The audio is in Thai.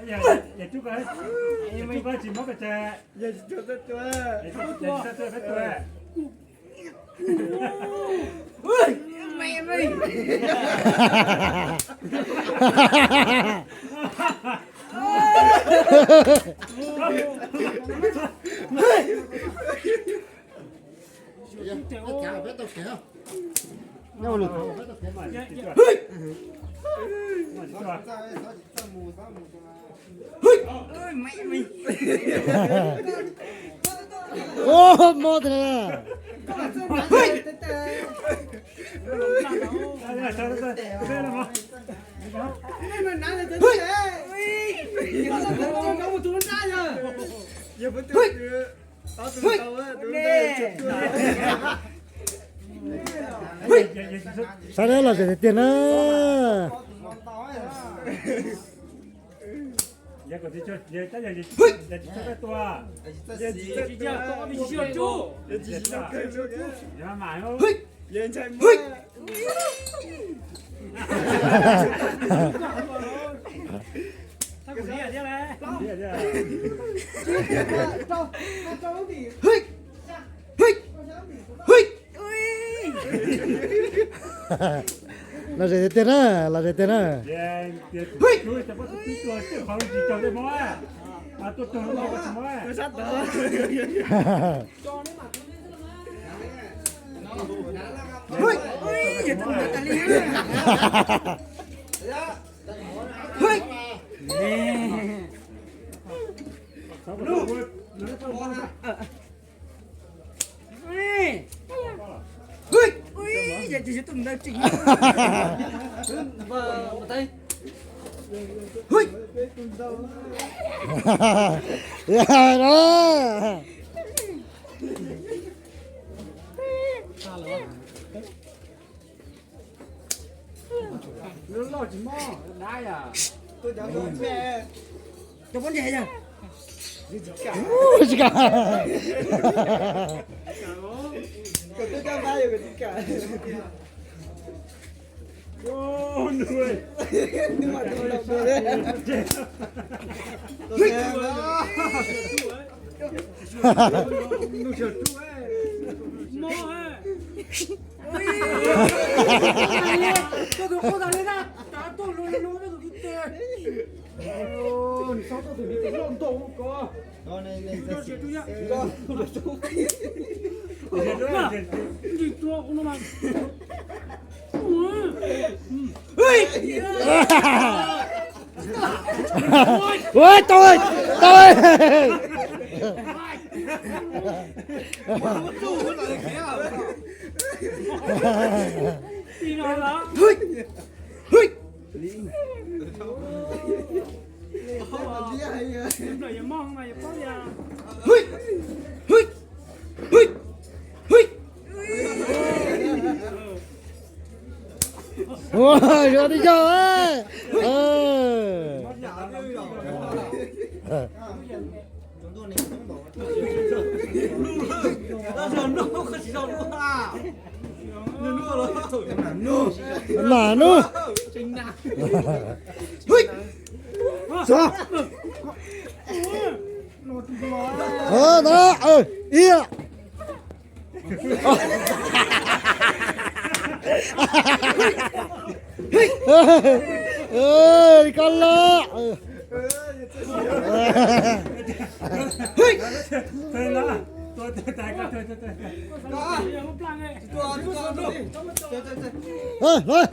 อย่าจุกเลยไม่ว่าจิมมอกระแจอย่าจุกตัวอย่าจุกตัวเฮ้ยไม่nhau lực ô mô thế này sao đấy là để tiền áอย่ากดที่ช่วยอย่าช่วยตัวอย่าจีเจ้าตัวมีชื่อจูอย่าจีเจ้าอย่ามาหมายเขาเย็นใจมั้ยถ้ากูเนี่ยเดี๋ยวเลยเดี๋ยวเฮ้ยเฮ้ยเฮ้ยla redetena la redetena ฮ้ยดูแต่ว่าตัวเขาจีเจ้าได้มั้ยมาตัวเราก็มั้ยไม่ชัดเด้อเฮ้ยอย่าทำแบบนี้เฮ้ยลูกเฮ้ยอย่าจีจะตุ้มได้จริงมาtayเฮ้ยอย่านะรู้รอดจิม้อได้อ่ะตัวเดียวแม่จะพ้นใหญ่ยังจิกาก็ตัวจำได้อยู่กับจิกาโอ้ด้วยนึกว่าตัวเราตัวเลยตัวแดงแล้วนูเฉิดด้วยโม่ฮะตัวตัวตัวอะไรนะตาตัวรู้ตัวตัวเตะโอ้นี่ซ้อมตัวนี้เป็นลมโตก็ก็ในก็เสียตัวเนี่ยก็ตัวตัวนี่ตัวคนละมันเฮ้ยเฮ้ยตัวตีนอนแล้วเฮ้ยเฮ้ยอย่ามองมาอย่าป้องยาเฮ้ยเฮ้ยเฮ้ยเฮ้ยโอ้ยเดี๋ยวดิจ้าหนานูเฮ้ยสองนะเอียเฮ้ยกันละเฮ้ยเธอละตัวตายก็เธอยังไม่ปลังเลยตัวเฮ้ย